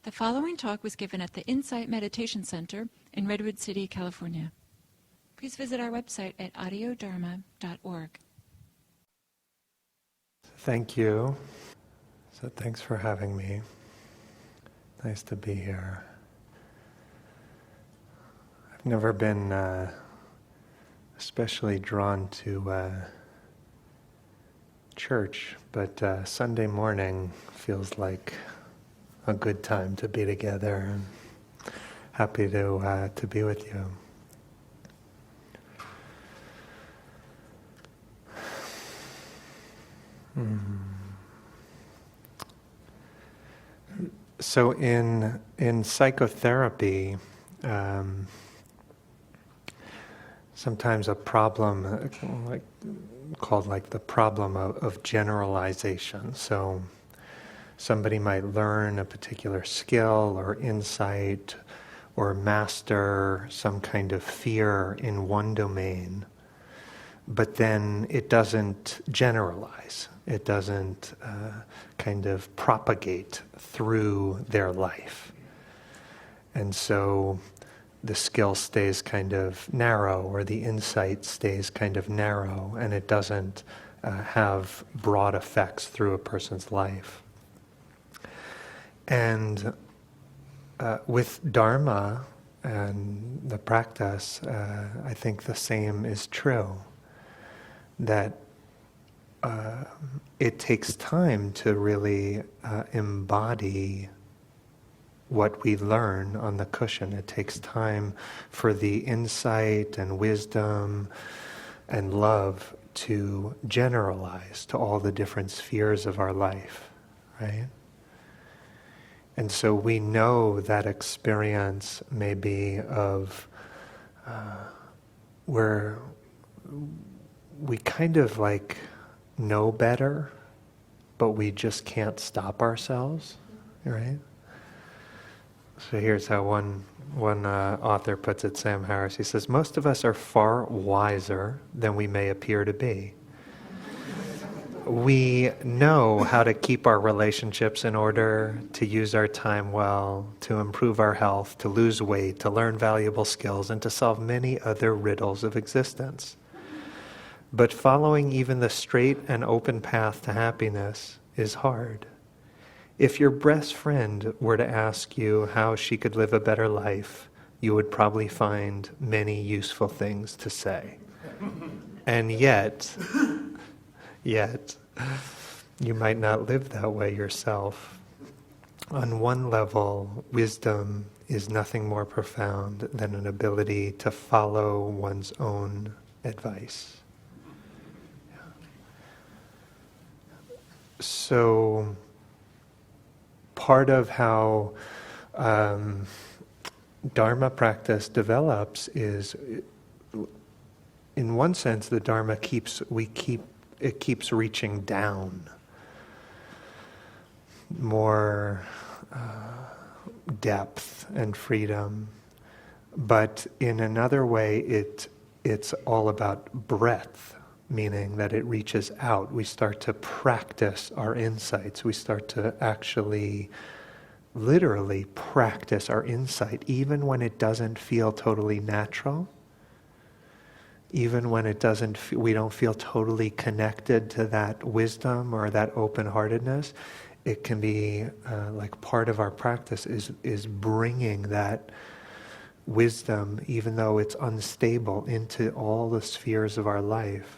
The following talk was given at the Insight Meditation Center in Redwood City, California. Please visit our website at audiodharma.org. Thank you. So thanks for having me. Nice to be here. I've never been especially drawn to church, but Sunday morning feels like a good time to be together, and happy to be with you. So in psychotherapy, sometimes a problem called the problem of generalization. So somebody might learn a particular skill or insight or master some kind of fear in one domain, but then it doesn't generalize. It doesn't kind of propagate through their life. And so the skill stays kind of narrow, or the insight stays kind of narrow, and it doesn't have broad effects through a person's life. And with Dharma and the practice, I think the same is true. That it takes time to really embody what we learn on the cushion. It takes time for the insight and wisdom and love to generalize to all the different spheres of our life, right? And so we know that experience may be of where we kind of know better, but we just can't stop ourselves, right? So here's how one author puts it, Sam Harris. He says, most of us are far wiser than we may appear to be. We know how to keep our relationships in order, to use our time well, to improve our health, to lose weight, to learn valuable skills, and to solve many other riddles of existence. But following even the straight and open path to happiness is hard. If your best friend were to ask you how she could live a better life, you would probably find many useful things to say. And yet, you might not live that way yourself. On one level, wisdom is nothing more profound than an ability to follow one's own advice. So part of how Dharma practice develops is, in one sense, the Dharma keeps reaching down. More depth and freedom. But in another way, it's all about breadth. Meaning that it reaches out. We start to practice our insights. We start to actually, literally practice our insight, even when it doesn't feel totally natural, even when we don't feel totally connected to that wisdom or that open-heartedness. It can be part of our practice is bringing that wisdom, even though it's unstable, into all the spheres of our life.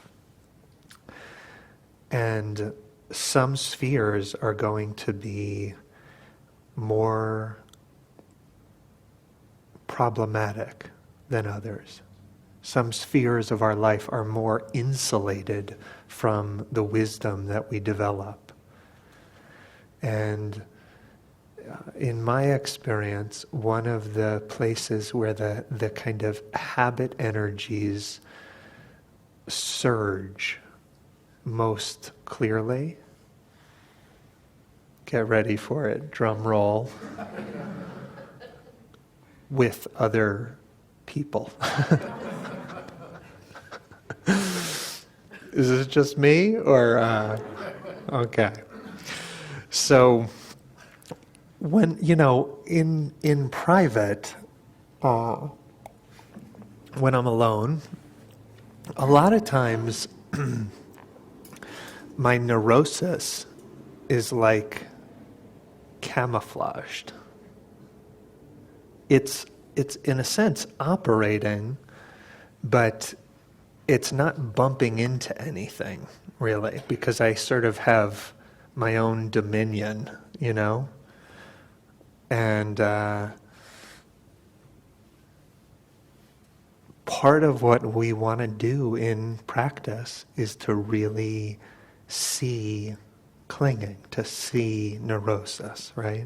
And some spheres are going to be more problematic than others. Some spheres of our life are more insulated from the wisdom that we develop. And in my experience, one of the places where the kind of habit energies surge most clearly, get ready for it, drum roll, with other people. Is it just me, or okay? So when, in private, when I'm alone, a lot of times my neurosis is like camouflaged. It's in a sense operating, but it's not bumping into anything really, because I sort of have my own dominion, and part of what we want to do in practice is to really see clinging, to see neurosis, right?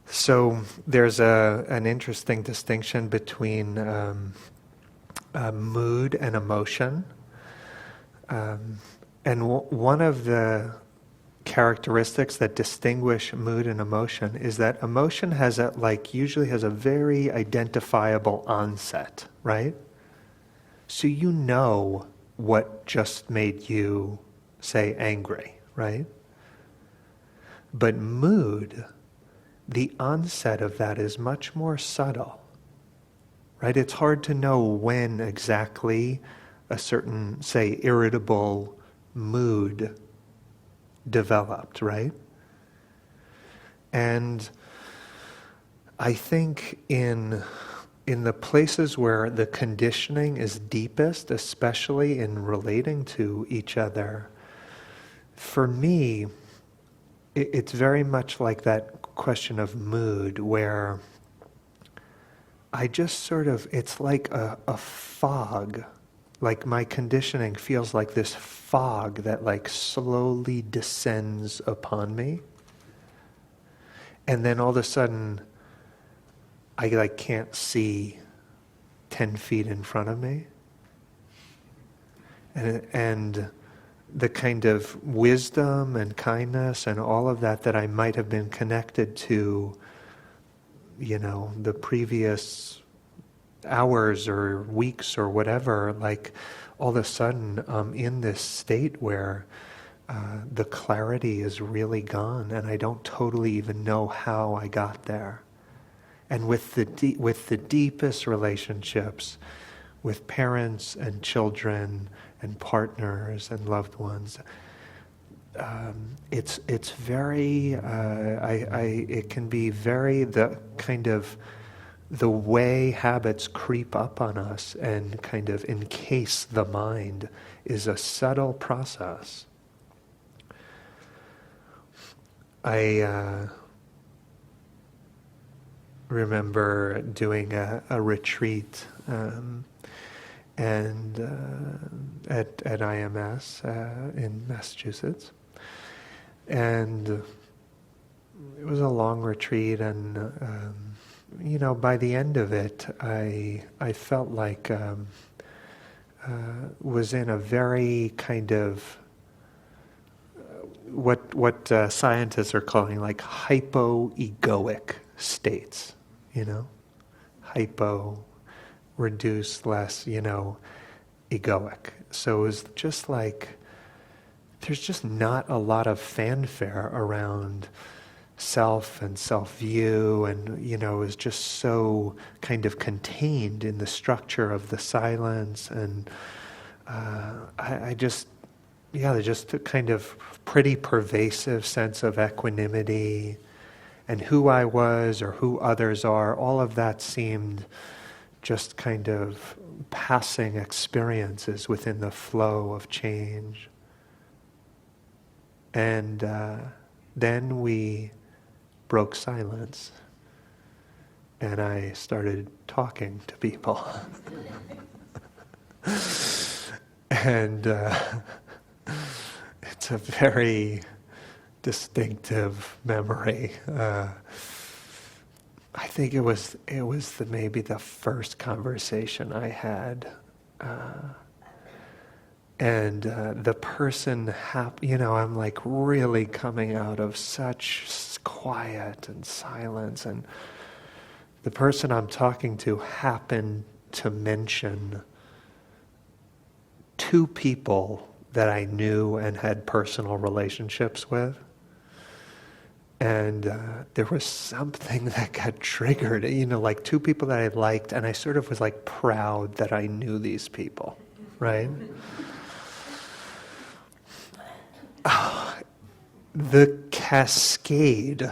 So there's an interesting distinction between mood and emotion. And one of the characteristics that distinguish mood and emotion is that emotion usually has a very identifiable onset, right? So you know what just made you, say, angry, right? But mood, the onset of that is much more subtle, right? It's hard to know when exactly a certain, say, irritable mood developed, right? And I think in the places where the conditioning is deepest, especially in relating to each other, for me, it's very much like that question of mood, where I just sort of, it's like a fog. Like my conditioning feels like this fog that like slowly descends upon me. And then all of a sudden, I like can't see 10 feet in front of me. And the kind of wisdom and kindness and all of that I might have been connected to, the previous hours or weeks or whatever, like all of a sudden I'm in this state where the clarity is really gone and I don't totally even know how I got there. And with the deepest relationships, with parents and children and partners and loved ones, it's very, it can be very the kind of the way habits creep up on us and kind of encase the mind is a subtle process. I remember doing a retreat and at IMS in Massachusetts, and it was a long retreat, and by the end of it, I felt like was in a very kind of what scientists are calling like hypo-egoic states, hypo, reduced, less, egoic. So it was just like, there's just not a lot of fanfare around self and self-view, and it was just so kind of contained in the structure of the silence, and there's just a kind of pretty pervasive sense of equanimity, and who I was or who others are, all of that seemed just kind of passing experiences within the flow of change. And then we broke silence, and I started talking to people. And it's a very distinctive memory. I think it was maybe the first conversation I had, and the person, I'm like really coming out of such quiet and silence, and the person I'm talking to happened to mention two people that I knew and had personal relationships with. And there was something that got triggered, like two people that I liked, and I sort of was like proud that I knew these people, right? The cascade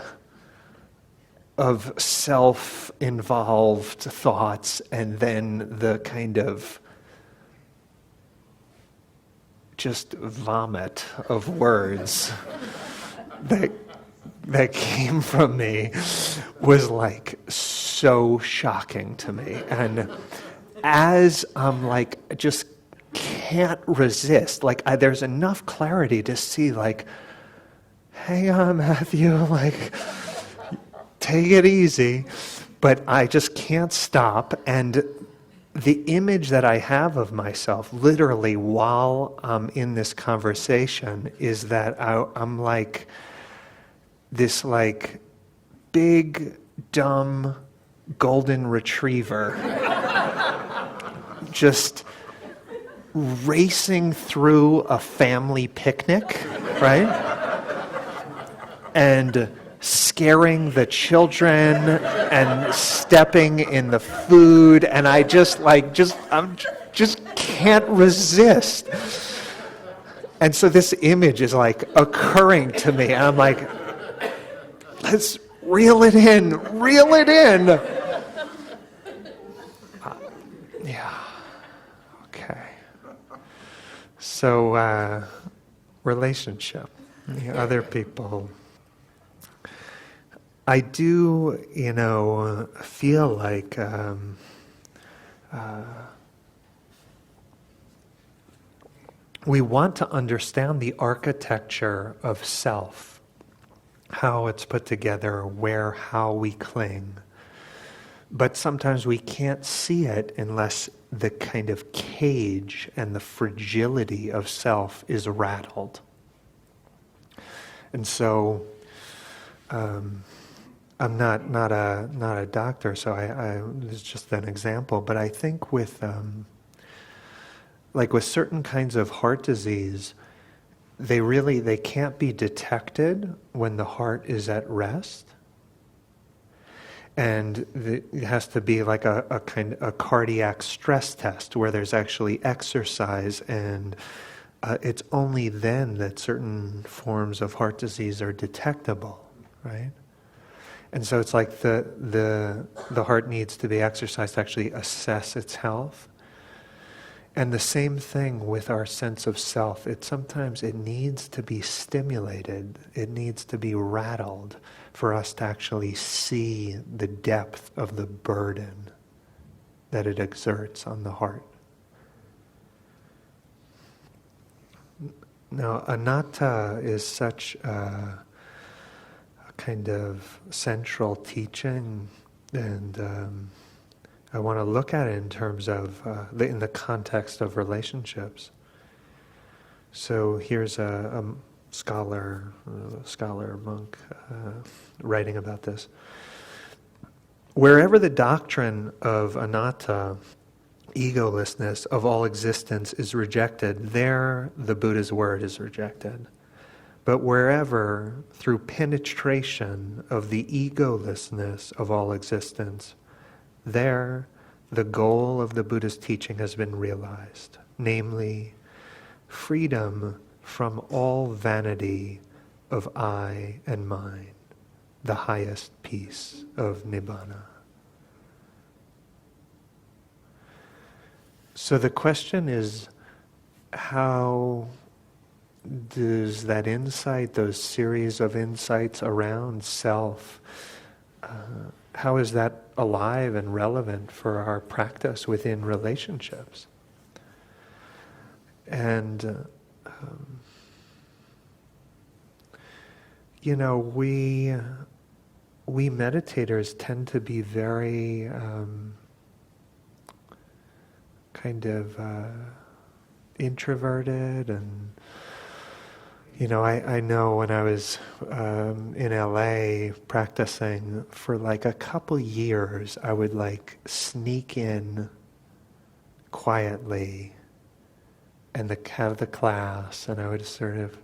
of self-involved thoughts and then the kind of just vomit of words that came from me was like so shocking to me. And as I'm like, just can't resist, like there's enough clarity to see like, hang on, Matthew, like, take it easy. But I just can't stop. And the image that I have of myself, literally while I'm in this conversation, is that I'm like this like big, dumb golden retriever just racing through a family picnic, right? And scaring the children and stepping in the food, and I just can't resist. And so this image is like occurring to me, and I'm like, let's reel it in. Yeah. Okay. So, relationship, other people. I do, feel like we want to understand the architecture of self, how it's put together, how we cling. But sometimes we can't see it unless the kind of cage and the fragility of self is rattled. And so, I'm not a doctor, so I this is just an example. But I think with certain kinds of heart disease, they can't be detected when the heart is at rest, and it has to be like a cardiac stress test where there's actually exercise, and it's only then that certain forms of heart disease are detectable, right? And so it's like the heart needs to be exercised to actually assess its health. And the same thing with our sense of self. Sometimes it needs to be stimulated. It needs to be rattled for us to actually see the depth of the burden that it exerts on the heart. Now, anatta is such a kind of central teaching, and I want to look at it in terms of in the context of relationships. So here's a scholar, monk, writing about this. Wherever the doctrine of anatta, egolessness of all existence, is rejected, there the Buddha's word is rejected. But wherever, through penetration of the egolessness of all existence, there the goal of the Buddha's teaching has been realized, namely, freedom from all vanity of I and mine, the highest peace of Nibbana. So the question is, how does that insight, those series of insights around self, how is that alive and relevant for our practice within relationships? And, we meditators tend to be very introverted, and I know when I was in LA practicing for like a couple years, I would like sneak in quietly and have the class, and I would sort of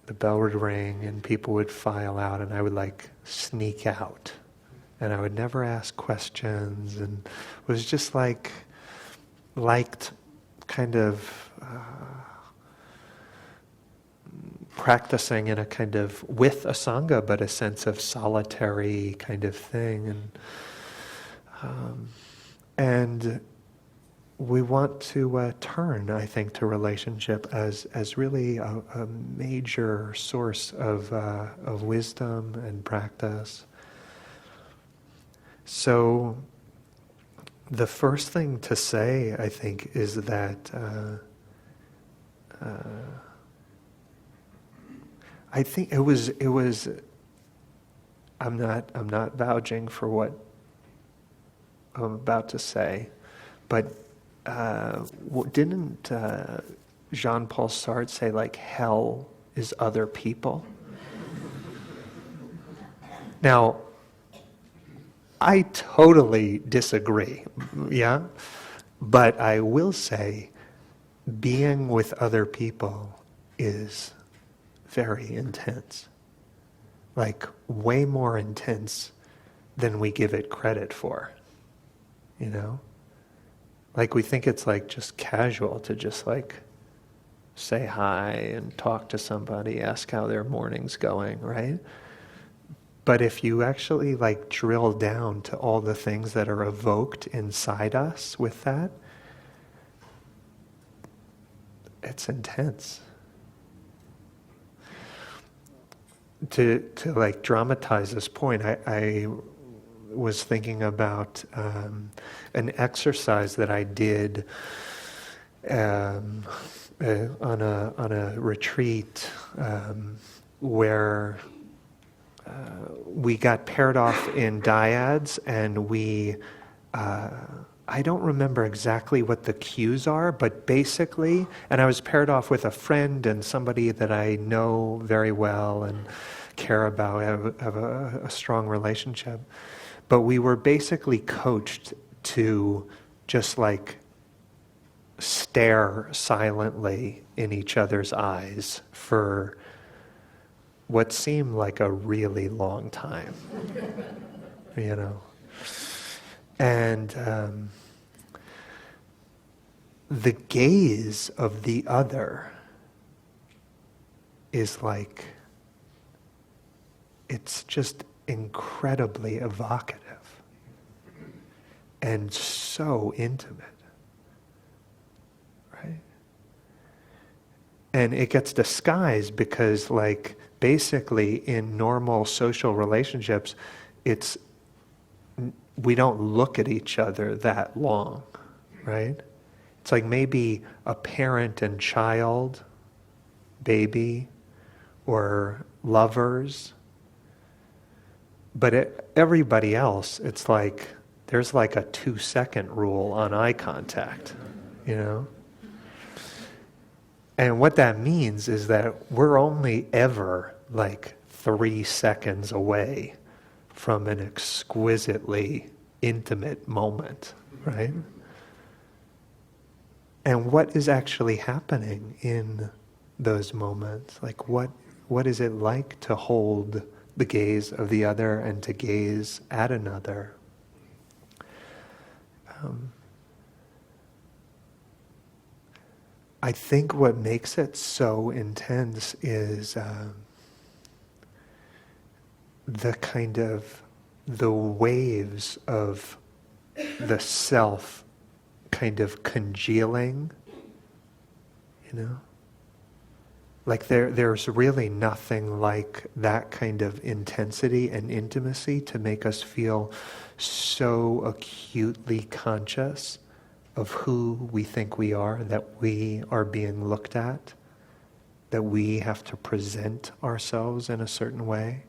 the bell would ring and people would file out, and I would like sneak out. And I would never ask questions, and was just like, liked kind of practicing in a kind of, with a Sangha, but a sense of solitary kind of thing. And we want to turn, I think, to relationship as really a major source of wisdom and practice. So the first thing to say, I think, is that I think it was. I'm not vouching for what I'm about to say, but didn't Jean-Paul Sartre say, like, hell is other people? Now, I totally disagree, yeah? But I will say, being with other people is very intense. Like, way more intense than we give it credit for, you know? Like, we think it's like just casual to just like say hi and talk to somebody, ask how their morning's going, right? But if you actually like drill down to all the things that are evoked inside us with that, it's intense. To like dramatize this point, I was thinking about an exercise that I did on a retreat where we got paired off in dyads, and we I don't remember exactly what the cues are, but basically, and I was paired off with a friend and somebody that I know very well and care about, have a strong relationship. But we were basically coached to just like stare silently in each other's eyes for what seemed like a really long time, you know. And the gaze of the other is like, it's just incredibly evocative and so intimate, right? And it gets disguised because, like, basically in normal social relationships, we don't look at each other that long, right? It's like maybe a parent and child, baby, or lovers. But everybody else, it's like, there's like a 2-second rule on eye contact, you know? And what that means is that we're only ever like 3 seconds away from an exquisitely intimate moment, right? And what is actually happening in those moments? Like, what is it like to hold the gaze of the other and to gaze at another? I think what makes it so intense is the waves of the self kind of congealing, you know? Like there's really nothing like that kind of intensity and intimacy to make us feel so acutely conscious of who we think we are, that we are being looked at, that we have to present ourselves in a certain way.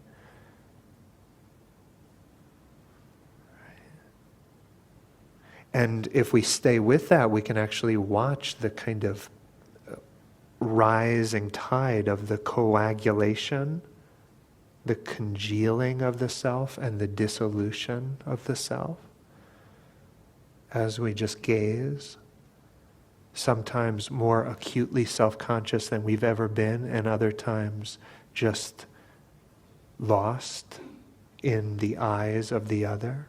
And if we stay with that, we can actually watch the kind of rising tide of the coagulation, the congealing of the self, and the dissolution of the self as we just gaze sometimes more acutely self-conscious than we've ever been, and other times just lost in the eyes of the other.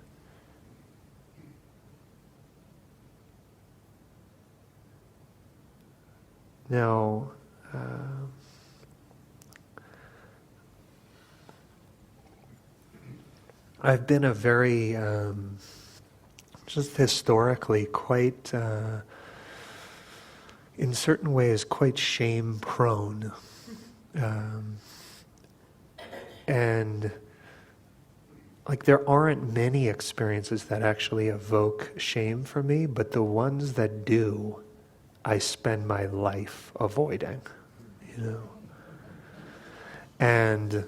Now, I've been a very, just historically, quite, in certain ways, quite shame-prone. And like there aren't many experiences that actually evoke shame for me, but the ones that do, I spend my life avoiding, you know. And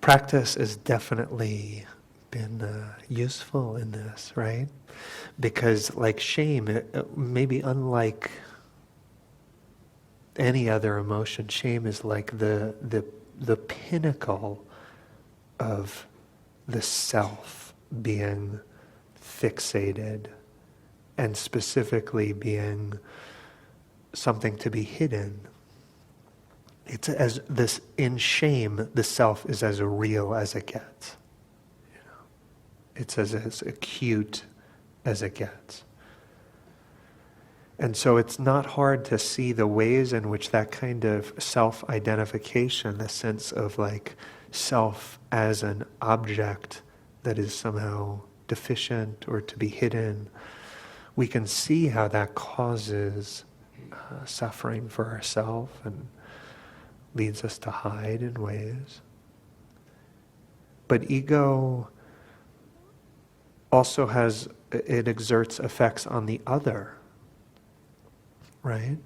practice has definitely been useful in this, right? Because like shame, maybe unlike any other emotion, shame is like the pinnacle of the self being fixated and specifically being something to be hidden. It's as this in shame, the self is as real as it gets. You know, it's as acute as it gets. And so it's not hard to see the ways in which that kind of self-identification, the sense of like self as an object that is somehow deficient or to be hidden, we can see how that causes suffering for ourselves and leads us to hide in ways. But ego also it exerts effects on the other. Right?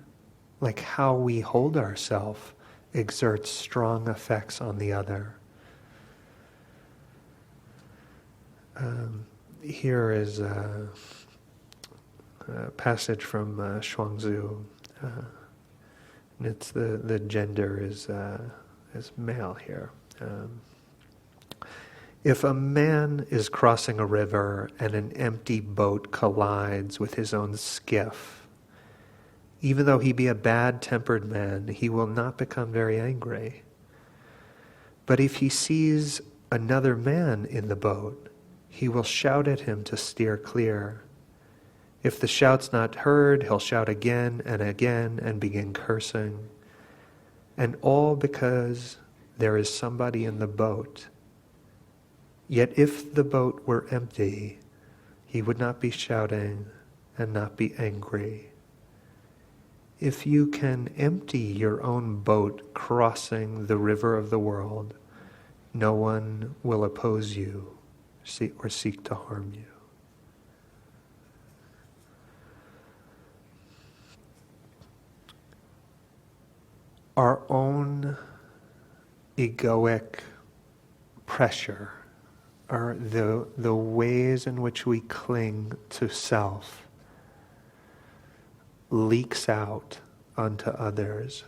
Like how we hold ourselves exerts strong effects on the other. Here is a passage from Shuangzi. And it's the gender is male here. If a man is crossing a river and an empty boat collides with his own skiff, even though he be a bad-tempered man, he will not become very angry. But if he sees another man in the boat, he will shout at him to steer clear. If the shout's not heard, he'll shout again and begin cursing. And all because there is somebody in the boat. Yet if the boat were empty, he would not be shouting and not be angry. If you can empty your own boat crossing the river of the world, no one will oppose you or seek to harm you. Our own egoic pressure, or the ways in which we cling to self, leaks out onto others.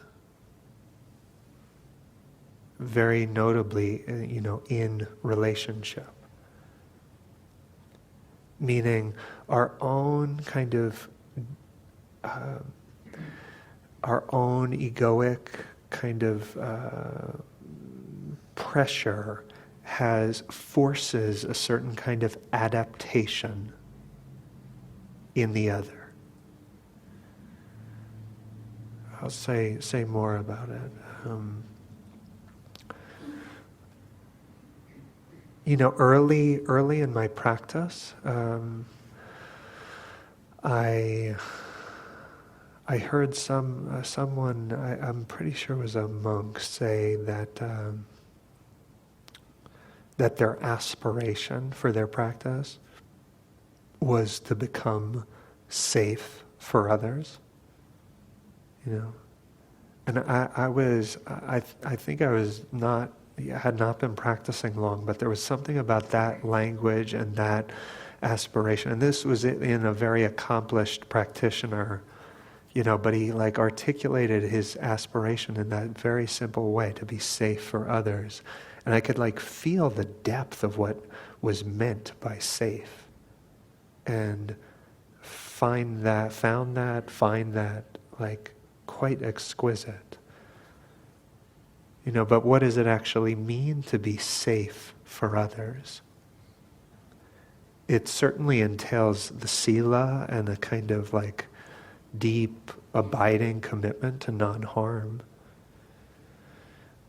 Very notably, in relationship. Meaning our own kind of, our own egoic kind of pressure forces a certain kind of adaptation in the other. I'll say more about it. Early in my practice, I heard someone, I'm pretty sure it was a monk, say that their aspiration for their practice was to become safe for others. And I think I had not been practicing long, but there was something about that language and that aspiration. And this was in a very accomplished practitioner, but he articulated his aspiration in that very simple way, to be safe for others. And I could feel the depth of what was meant by safe. And find that like quite exquisite. But what does it actually mean to be safe for others? It certainly entails the sila and a kind of like deep, abiding commitment to non-harm.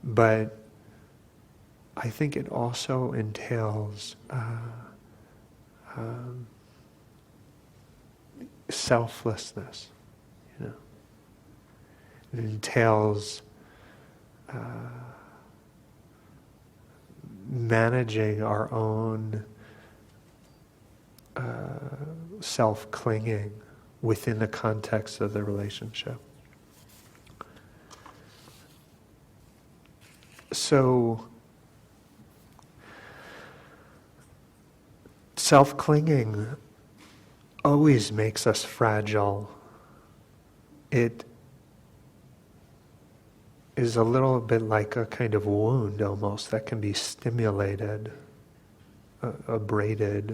But I think it also entails selflessness. It entails managing our own self-clinging within the context of the relationship. So, self-clinging always makes us fragile. It is a little bit like a kind of wound almost that can be stimulated, abraded,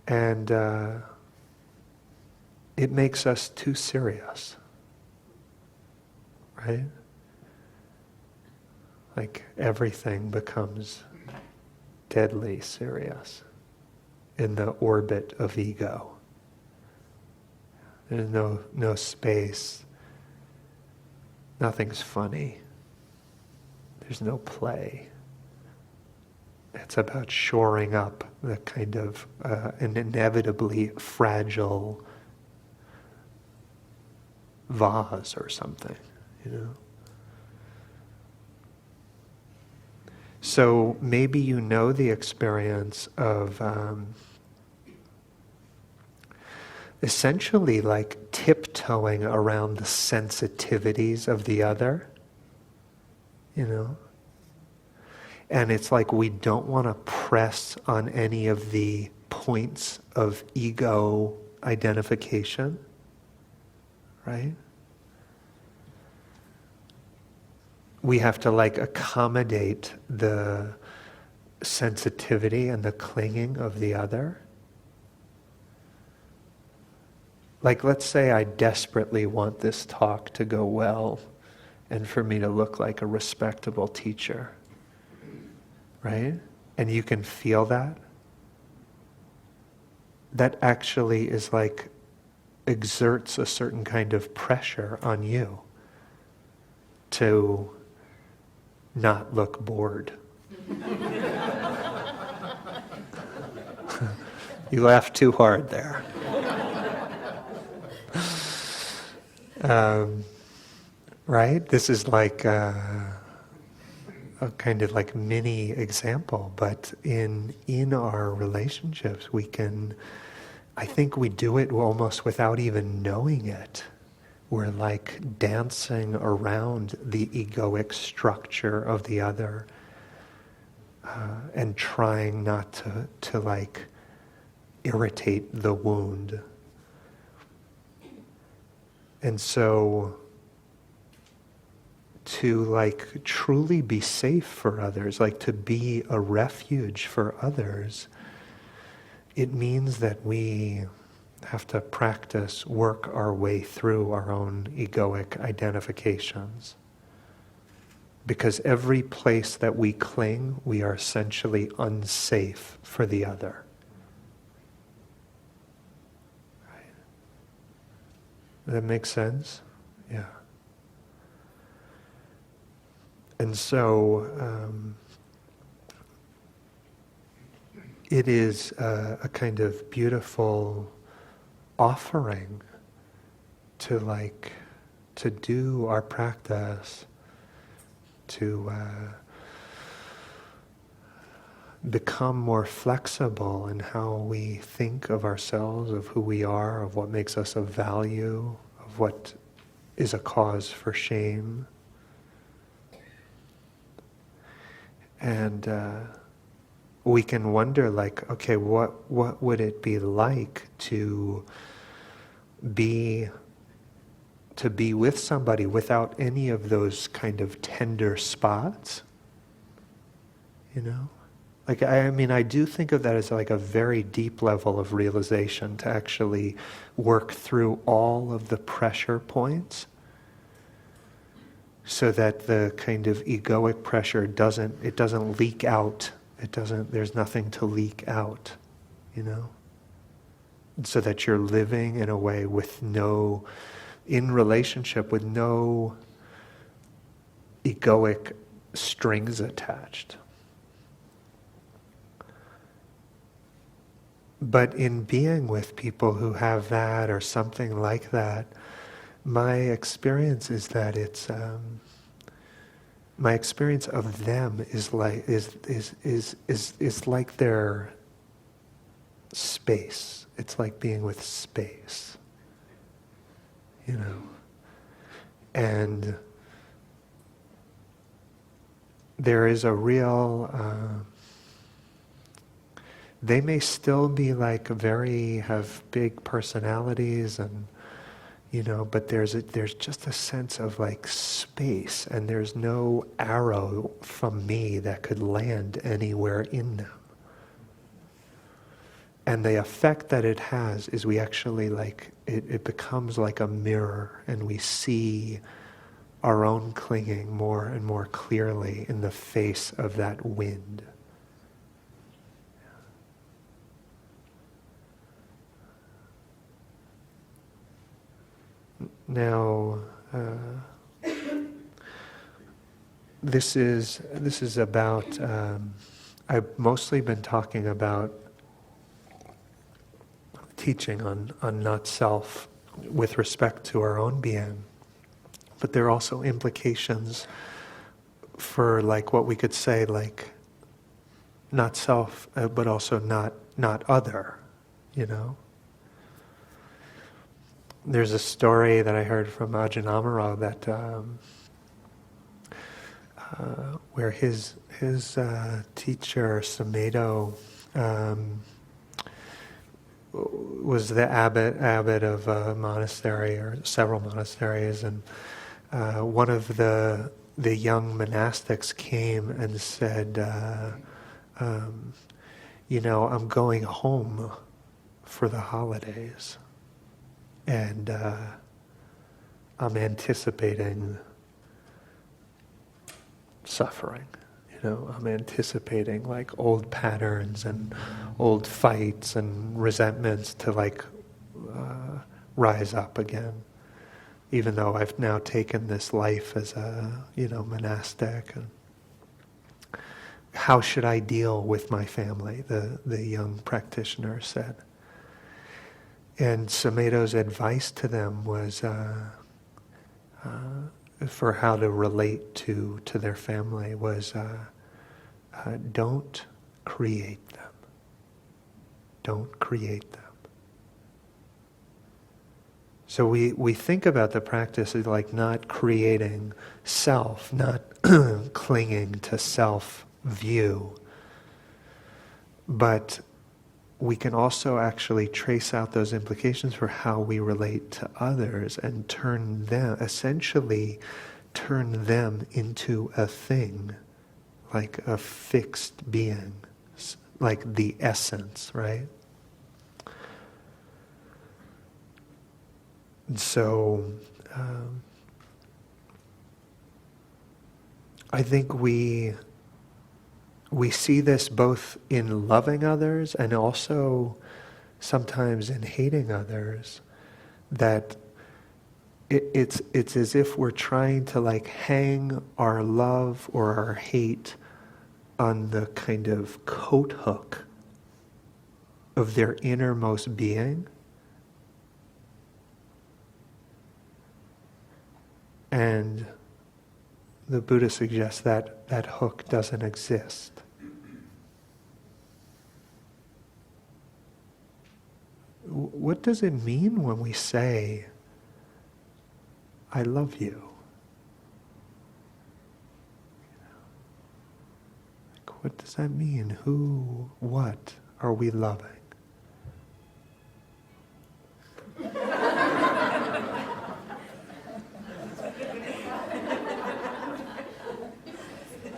And it makes us too serious, right? Like everything becomes deadly serious in the orbit of ego. There's no space. Nothing's funny. There's no play. It's about shoring up the kind of an inevitably fragile vase or something, So maybe you know the experience of essentially like tiptoeing around the sensitivities of the other, And it's like we don't want to press on any of the points of ego identification, right? We have to like accommodate the sensitivity and the clinging of the other. Like, let's say I desperately want this talk to go well and for me to look like a respectable teacher, right? And you can feel that. That actually is like, exerts a certain kind of pressure on you to not look bored. You laughed too hard there. Right? This is like a kind of like mini example, but in our relationships I think we do it almost without even knowing it. We're like dancing around the egoic structure of the other and trying not to like irritate the wound. And so to like truly be safe for others, like to be a refuge for others, it means that we have to practice, work our way through our own egoic identifications. Because every place that we cling, we are essentially unsafe for the other. Right? Does that make sense? Yeah. And so, it is a kind of beautiful offering to do our practice, to become more flexible in how we think of ourselves, of who we are, of what makes us of value, of what is a cause for shame. And we can wonder, like, okay, what would it be like to be with somebody without any of those kind of tender spots, Like, I mean, I do think of that as like a very deep level of realization, to actually work through all of the pressure points so that the kind of egoic pressure doesn't leak out. There's nothing to leak out, you know? So that you're living in a way in relationship with no egoic strings attached. But in being with people who have that or something like that, my experience is that my experience of them is like their space. It's like being with space, you know. And there is a real. They may still be like have big personalities, and you know, but there's just a sense of like space, and there's no arrow from me that could land anywhere in them. And the effect that it has is we actually it becomes like a mirror, and we see our own clinging more and more clearly in the face of that wind. Now, this is about. I've mostly been talking about teaching on not self with respect to our own being, but there are also implications for like what we could say like not self, but also not other, you know. There's a story that I heard from Ajahn Amaro that where his teacher Sumedho was the abbot of a monastery or several monasteries, and one of the young monastics came and said, you know, I'm going home for the holidays. And I'm anticipating suffering, you know. I'm anticipating like old patterns and old fights and resentments to like rise up again. Even though I've now taken this life as a, you know, monastic. And how should I deal with my family? The young practitioner said. And Sumedho's advice to them was for how to relate to their family was don't create them. Don't create them. So we think about the practice as like not creating self, not clinging to self-view, but we can also actually trace out those implications for how we relate to others and essentially turn them into a thing, like a fixed being, like the essence, right? So, I think we see this both in loving others and also sometimes in hating others, that it's as if we're trying to like hang our love or our hate on the kind of coat hook of their innermost being. And the Buddha suggests that that hook doesn't exist. What does it mean when we say, I love you? Like, what does that mean? Who, what are we loving?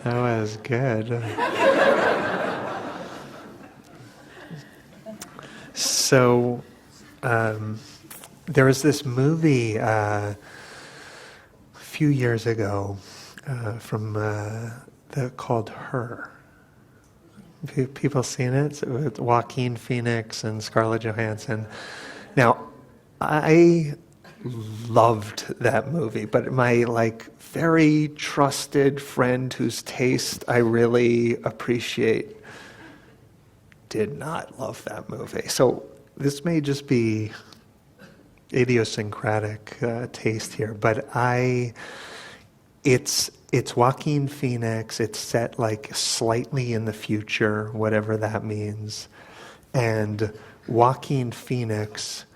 That was good. So there was this movie a few years ago called Her. People seen it? So with Joaquin Phoenix and Scarlett Johansson. Now, I loved that movie, but my very trusted friend whose taste I really appreciate did not love that movie. So this may just be idiosyncratic taste here, but it's Joaquin Phoenix. It's set slightly in the future, whatever that means, and Joaquin Phoenix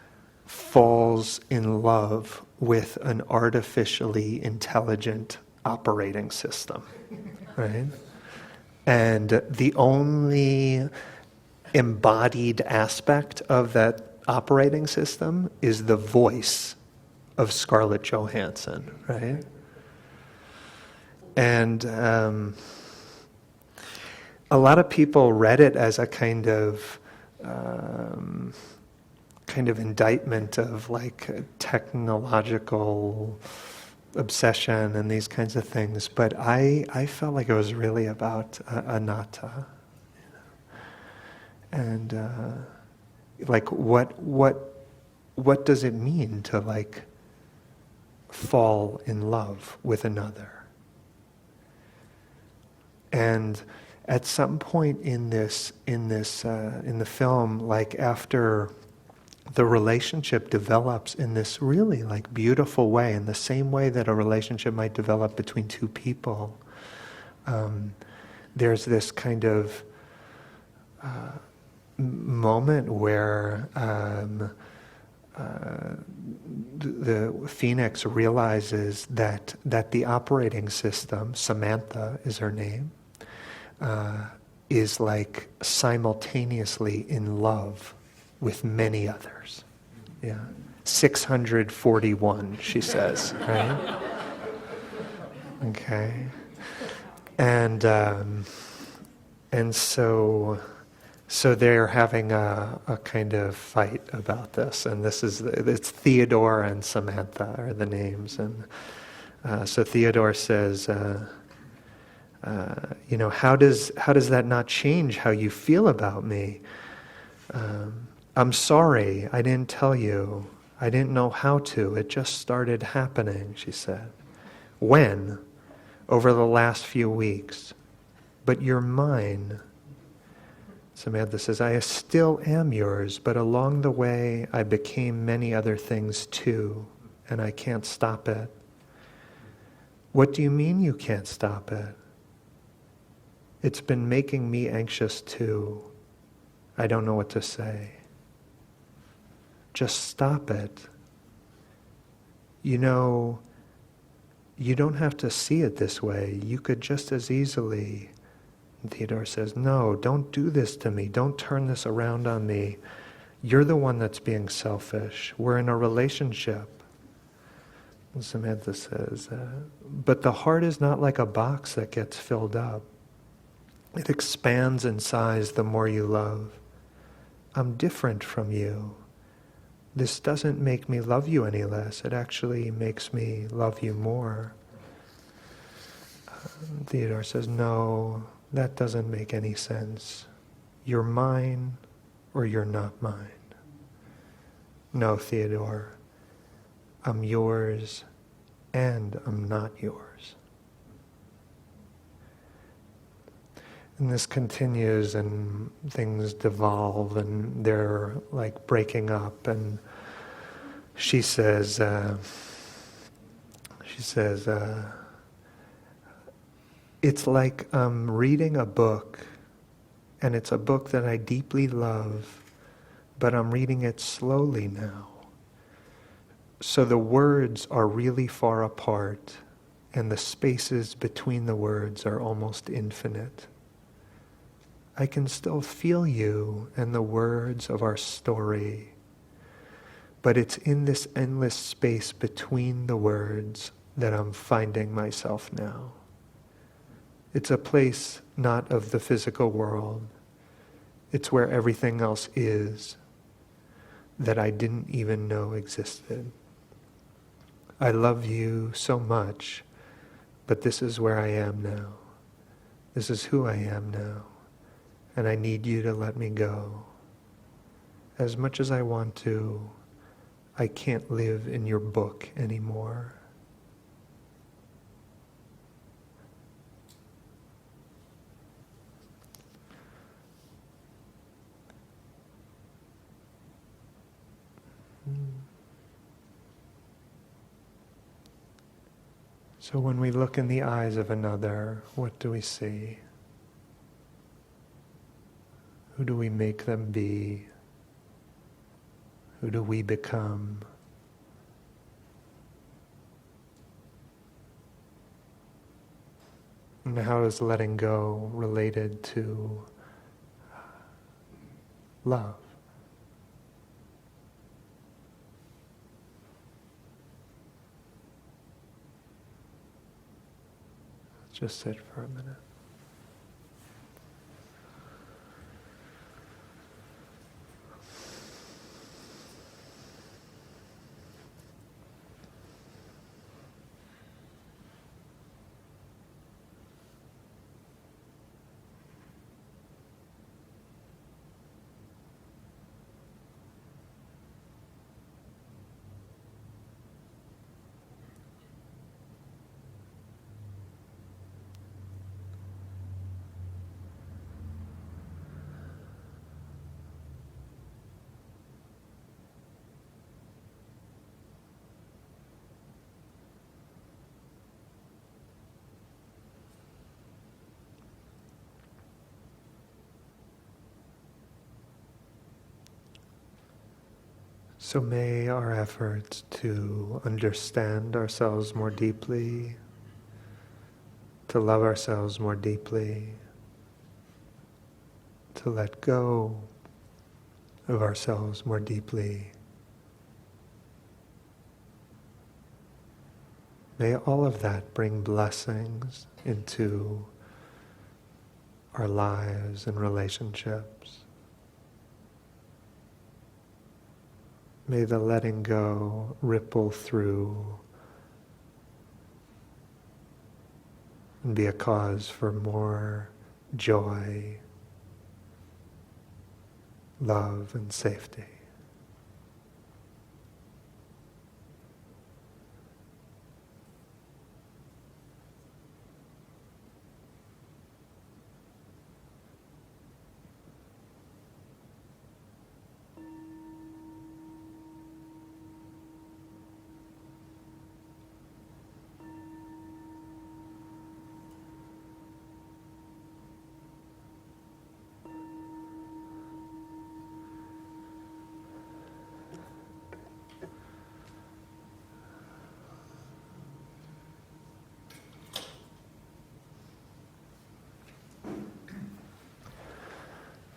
falls in love with an artificially intelligent operating system, right? And the only embodied aspect of that operating system is the voice of Scarlett Johansson, right? And a lot of people read it as a kind of indictment of technological obsession and these kinds of things, but I felt like it was really about anatta, and what does it mean to fall in love with another? And at some point in the film, after the relationship develops in this really beautiful way, in the same way that a relationship might develop between two people, there's this kind of moment where the Phoenix realizes that the operating system, Samantha is her name, is simultaneously in love with many others. Yeah. 641, she says, right? Okay. And so they're having a kind of fight about this, and it's Theodore and Samantha are the names, and so Theodore says, how does that not change how you feel about me? I'm sorry, I didn't tell you. I didn't know how to. It just started happening, she said. When? Over the last few weeks. But you're mine. Samantha says, I still am yours, but along the way I became many other things too, and I can't stop it. What do you mean you can't stop it? It's been making me anxious too. I don't know what to say. Just stop it. You don't have to see it this way. You could just as easily... And Theodore says, no, don't do this to me. Don't turn this around on me. You're the one that's being selfish. We're in a relationship. And Samantha says, but the heart is not like a box that gets filled up. It expands in size the more you love. I'm different from you. This doesn't make me love you any less. It actually makes me love you more. Theodore says, no, that doesn't make any sense. You're mine or you're not mine. No, Theodore, I'm yours and I'm not yours. And this continues and things devolve and they're breaking up, and she says, it's like I'm reading a book, and it's a book that I deeply love, but I'm reading it slowly now. So the words are really far apart, and the spaces between the words are almost infinite. I can still feel you and the words of our story, but it's in this endless space between the words that I'm finding myself now. It's a place not of the physical world. It's where everything else is. that I didn't even know existed. I love you so much, but this is where I am now. This is who I am now, and I need you to let me go. As much as I want to, I can't live in your book anymore. So when we look in the eyes of another, what do we see? Who do we make them be? Who do we become? And how is letting go related to love? Just sit for a minute. So may our efforts to understand ourselves more deeply, to love ourselves more deeply, to let go of ourselves more deeply, may all of that bring blessings into our lives and relationships. May the letting go ripple through and be a cause for more joy, love, and safety.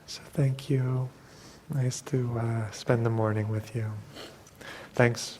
So thank you. Nice to spend the morning with you. Thanks